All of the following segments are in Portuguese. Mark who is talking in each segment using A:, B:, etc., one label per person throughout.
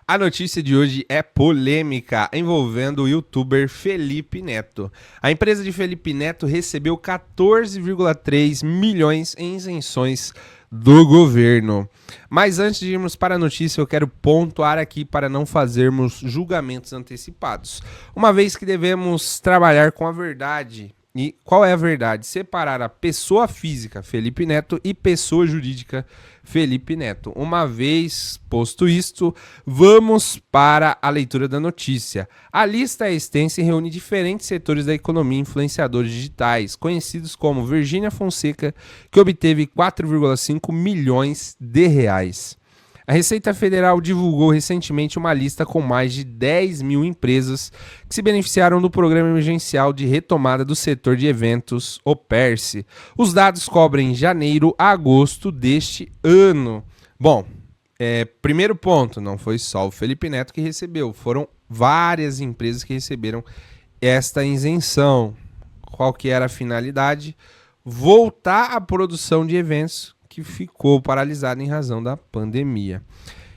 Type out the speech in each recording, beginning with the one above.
A: A notícia de hoje é polêmica, envolvendo o youtuber Felipe Neto. A empresa de Felipe Neto recebeu 14,3 milhões em isenções do governo. Mas antes de irmos para a notícia, eu quero pontuar aqui para não fazermos julgamentos antecipados, uma vez que devemos trabalhar com a verdade. E qual é a verdade? Separar a pessoa física, Felipe Neto, e pessoa jurídica, Felipe Neto. Uma vez posto isto, vamos para a leitura da notícia. A lista é extensa e reúne diferentes setores da economia e influenciadores digitais, conhecidos como Virgínia Fonseca, que obteve 4,5 milhões de reais. A Receita Federal divulgou recentemente uma lista com mais de 10 mil empresas que se beneficiaram do Programa Emergencial de Retomada do Setor de Eventos, o PERSE. Os dados cobrem janeiro a agosto deste ano. Bom, primeiro ponto, não foi só o Felipe Neto que recebeu, foram várias empresas que receberam esta isenção. Qual que era a finalidade? Voltar à produção de eventos que ficou paralisado em razão da pandemia.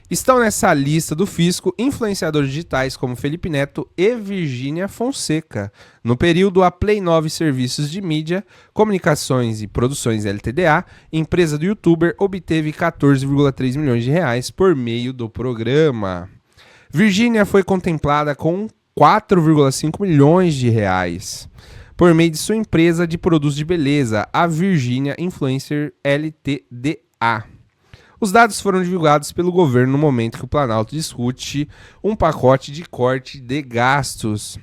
A: Estão nessa lista do fisco influenciadores digitais como Felipe Neto e Virgínia Fonseca. No período, a Play 9 Serviços de Mídia, Comunicações e Produções LTDA, empresa do youtuber, obteve 14,3 milhões de reais por meio do programa. Virgínia foi contemplada com 4,5 milhões de reais por meio de sua empresa de produtos de beleza, a Virgínia Influencer LTDA. Os dados foram divulgados pelo governo no momento que o Planalto discute um pacote de corte de gastos.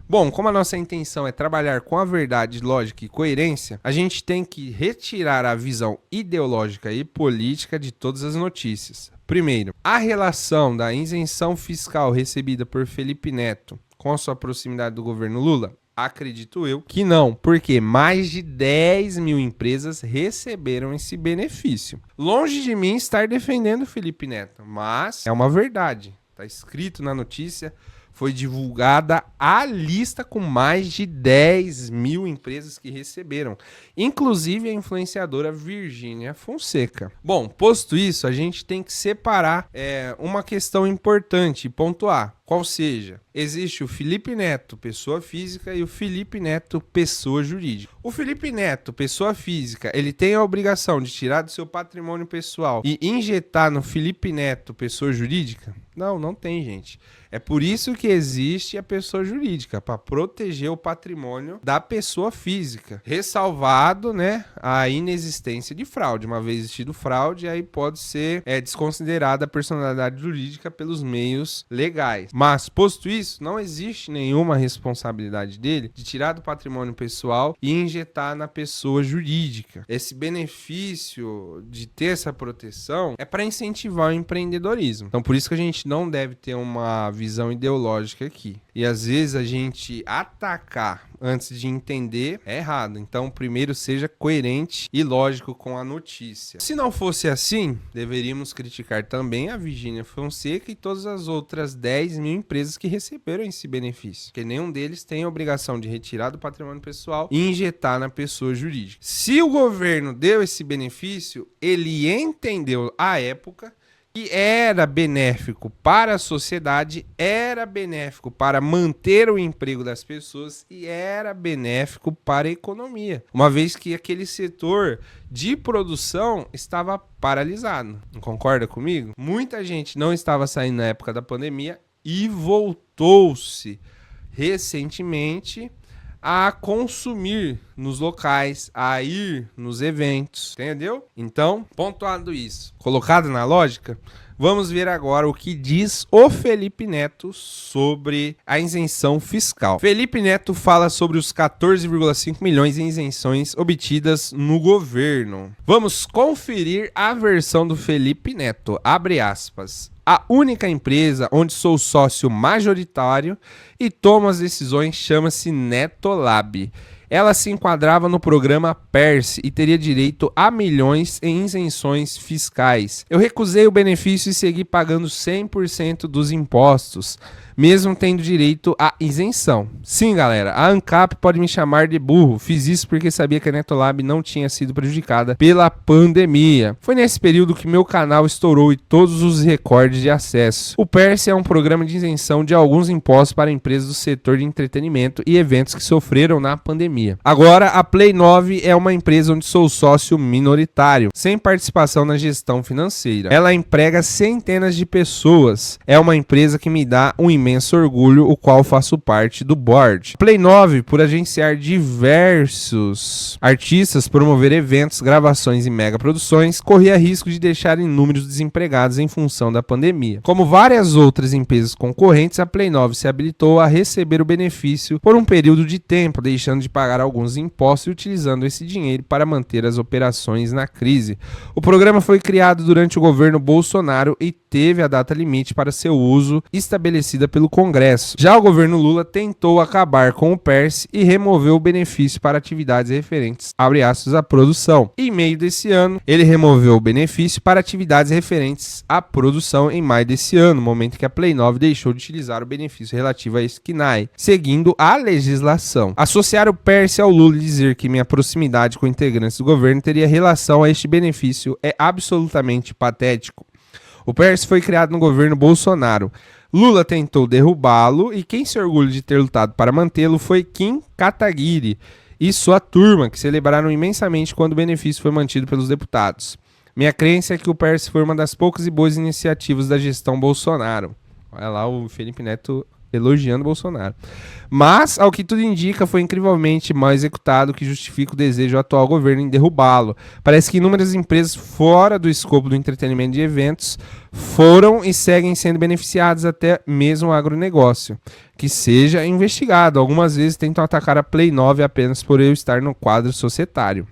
A: Bom, como a nossa intenção é trabalhar com a verdade, lógica e coerência, a gente tem que retirar a visão ideológica e política de todas as notícias. Primeiro, a relação da isenção fiscal recebida por Felipe Neto com a sua proximidade do governo Lula? Acredito eu que não, porque mais de 10 mil empresas receberam esse benefício. Longe de mim estar defendendo o Felipe Neto, mas é uma verdade. Está escrito na notícia, foi divulgada a lista com mais de 10 mil empresas que receberam, inclusive a influenciadora Virgínia Fonseca. Bom, posto isso, a gente tem que separar uma questão importante e pontuar. Qual seja, existe o Felipe Neto, pessoa física, e o Felipe Neto, pessoa jurídica. O Felipe Neto, pessoa física, ele tem a obrigação de tirar do seu patrimônio pessoal e injetar no Felipe Neto, pessoa jurídica? Não, não tem, gente. É por isso que existe a pessoa jurídica, para proteger o patrimônio da pessoa física. Ressalvado, né, a inexistência de fraude. Uma vez existido fraude, aí pode ser desconsiderada a personalidade jurídica pelos meios legais. Mas, posto isso, não existe nenhuma responsabilidade dele de tirar do patrimônio pessoal e injetar na pessoa jurídica. Esse benefício de ter essa proteção é para incentivar o empreendedorismo. Então, por isso que a gente não deve ter uma visão ideológica aqui. E às vezes a gente atacar antes de entender é errado. Então, primeiro seja coerente e lógico com a notícia. Se não fosse assim, deveríamos criticar também a Virgínia Fonseca e todas as outras 10 mil empresas que receberam esse benefício. Porque nenhum deles tem a obrigação de retirar do patrimônio pessoal e injetar na pessoa jurídica. Se o governo deu esse benefício, ele entendeu à época que era benéfico para a sociedade, era benéfico para manter o emprego das pessoas e era benéfico para a economia, uma vez que aquele setor de produção estava paralisado. Não concorda comigo? Muita gente não estava saindo na época da pandemia e voltou-se recentemente a consumir nos locais, a ir nos eventos, entendeu? Então, pontuado isso, colocado na lógica, vamos ver agora o que diz o Felipe Neto sobre a isenção fiscal. Felipe Neto fala sobre os 14,5 milhões em isenções obtidas no governo. Vamos conferir a versão do Felipe Neto, abre aspas. A única empresa onde sou sócio majoritário e tomo as decisões chama-se Netolab. Ela se enquadrava no programa PERSE e teria direito a milhões em isenções fiscais. Eu recusei o benefício e segui pagando 100% dos impostos, mesmo tendo direito à isenção. Sim, galera, a ANCAP pode me chamar de burro. Fiz isso porque sabia que a Netolab não tinha sido prejudicada pela pandemia. Foi nesse período que meu canal estourou e todos os recordes de acesso. O PERSE é um programa de isenção de alguns impostos para empresas do setor de entretenimento e eventos que sofreram na pandemia. Agora, a Play 9 é uma empresa onde sou sócio minoritário, sem participação na gestão financeira. Ela emprega centenas de pessoas. É uma empresa que me dá um imenso orgulho, o qual faço parte do board. Play 9, por agenciar diversos artistas, promover eventos, gravações e mega produções, corria risco de deixar inúmeros desempregados em função da pandemia. Como várias outras empresas concorrentes, a Play 9 se habilitou a receber o benefício por um período de tempo, deixando de pagar alguns impostos e utilizando esse dinheiro para manter as operações na crise. O programa foi criado durante o governo Bolsonaro e teve a data limite para seu uso estabelecida pelo Congresso. Já o governo Lula tentou acabar com o PERSE e removeu o benefício para atividades referentes, abre aspas, à produção. Em meio desse ano, ele removeu o benefício para atividades referentes à produção em maio desse ano, momento que a Play 9 deixou de utilizar o benefício relativo a esse KNAI, seguindo a legislação. Associar o PERSE ao Lula e dizer que minha proximidade com integrantes do governo teria relação a este benefício é absolutamente patético. O PERSE foi criado no governo Bolsonaro. Lula tentou derrubá-lo e quem se orgulha de ter lutado para mantê-lo foi Kim Kataguiri e sua turma, que celebraram imensamente quando o benefício foi mantido pelos deputados. Minha crença é que o PERSE foi uma das poucas e boas iniciativas da gestão Bolsonaro. Olha lá o Felipe Neto elogiando Bolsonaro. Mas, ao que tudo indica, foi incrivelmente mal executado, que justifica o desejo do atual governo em derrubá-lo. Parece que inúmeras empresas fora do escopo do entretenimento de eventos foram e seguem sendo beneficiadas, até mesmo o agronegócio. Que seja investigado. Algumas vezes tentam atacar a Play 9 apenas por eu estar no quadro societário,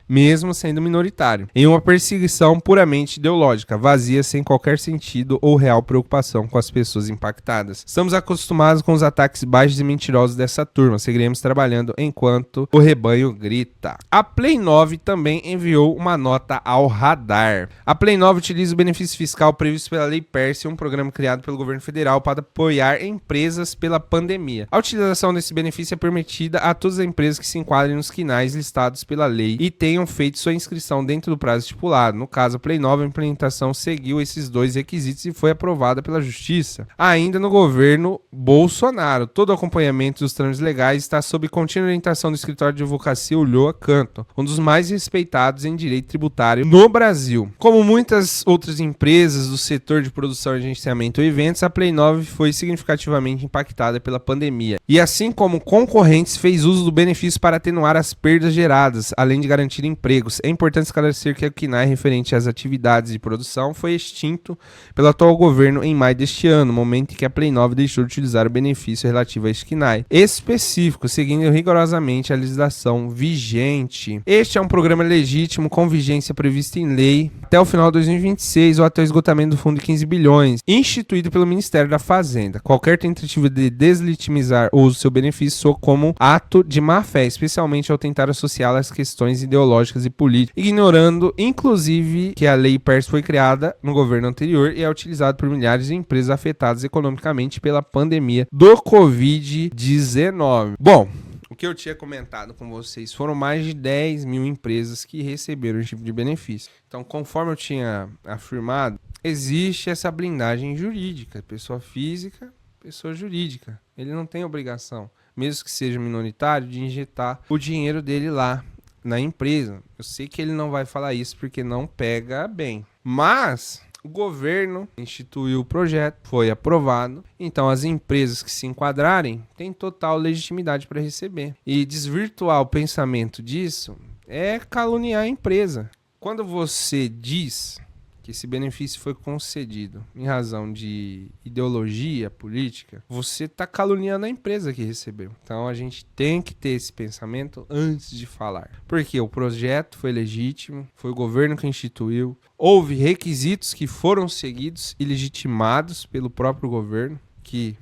A: mesmo sendo minoritário, em uma perseguição puramente ideológica, vazia, sem qualquer sentido ou real preocupação com as pessoas impactadas. Estamos acostumados com os ataques baixos e mentirosos dessa turma, seguiremos trabalhando enquanto o rebanho grita. A Play 9 também enviou uma nota ao radar. A Play 9 utiliza o benefício fiscal previsto pela Lei PERSE, um programa criado pelo governo federal para apoiar empresas pela pandemia. A utilização desse benefício é permitida a todas as empresas que se enquadrem nos quinais listados pela lei e tenham feito sua inscrição dentro do prazo estipulado. No caso, a Play 9, a implementação seguiu esses dois requisitos e foi aprovada pela Justiça. Ainda no governo Bolsonaro, todo o acompanhamento dos trâmites legais está sob contínua orientação do escritório de advocacia Ulloa Canto, um dos mais respeitados em direito tributário no Brasil. Como muitas outras empresas do setor de produção, agenciamento e eventos, a Play 9 foi significativamente impactada pela pandemia. E assim como concorrentes, fez uso do benefício para atenuar as perdas geradas, além de garantir empregos. É importante esclarecer que o KNAI referente às atividades de produção foi extinto pelo atual governo em maio deste ano, momento em que a Play 9 deixou de utilizar o benefício relativo a este KNAI específico, seguindo rigorosamente a legislação vigente. Este é um programa legítimo com vigência prevista em lei até o final de 2026 ou até o esgotamento do fundo de 15 bilhões, instituído pelo Ministério da Fazenda. Qualquer tentativa de deslegitimizar o uso do seu benefício soa como ato de má-fé, especialmente ao tentar associá-la às questões ideológicas e políticas, ignorando, inclusive, que a Lei PERSE foi criada no governo anterior e é utilizada por milhares de empresas afetadas economicamente pela pandemia do Covid-19. Bom, o que eu tinha comentado com vocês, foram mais de 10 mil empresas que receberam esse tipo de benefício. Então, conforme eu tinha afirmado, existe essa blindagem jurídica, pessoa física, pessoa jurídica. Ele não tem obrigação, mesmo que seja minoritário, de injetar o dinheiro dele lá na empresa. Eu sei que ele não vai falar isso porque não pega bem, mas o governo instituiu o projeto, foi aprovado, então as empresas que se enquadrarem têm total legitimidade para receber. E desvirtuar o pensamento disso é caluniar a empresa. Quando você diz que esse benefício foi concedido em razão de ideologia política, você está caluniando a empresa que recebeu. Então a gente tem que ter esse pensamento antes de falar. Porque o projeto foi legítimo, foi o governo que instituiu, houve requisitos que foram seguidos e legitimados pelo próprio governo, que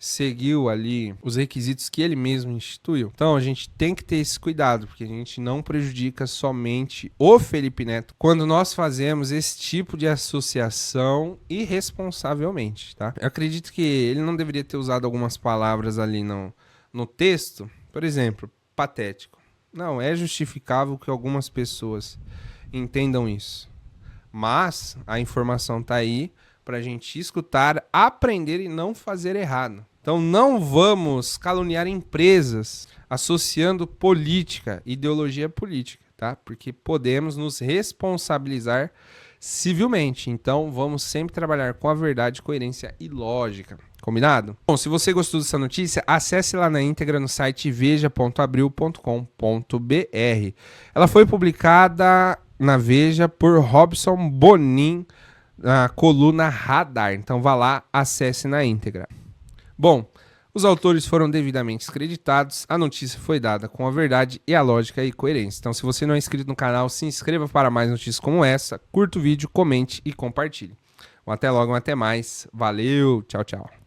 A: seguiu ali os requisitos que ele mesmo instituiu. Então a gente tem que ter esse cuidado, porque a gente não prejudica somente o Felipe Neto quando nós fazemos esse tipo de associação irresponsavelmente, tá? Eu acredito que ele não deveria ter usado algumas palavras ali no texto, por exemplo, patético. Não, é justificável que algumas pessoas entendam isso. Mas a informação tá aí para a gente escutar, aprender e não fazer errado. Então não vamos caluniar empresas associando política, ideologia política, tá? Porque podemos nos responsabilizar civilmente. Então vamos sempre trabalhar com a verdade, coerência e lógica. Combinado? Bom, se você gostou dessa notícia, acesse lá na íntegra no site veja.abril.com.br. Ela foi publicada na Veja por Robson Bonin, na coluna Radar. Então vá lá, acesse na íntegra. Bom, os autores foram devidamente descreditados, a notícia foi dada com a verdade e a lógica e coerência. Então se você não é inscrito no canal, se inscreva para mais notícias como essa, curta o vídeo, comente e compartilhe. Até logo, até mais. Valeu, tchau, tchau.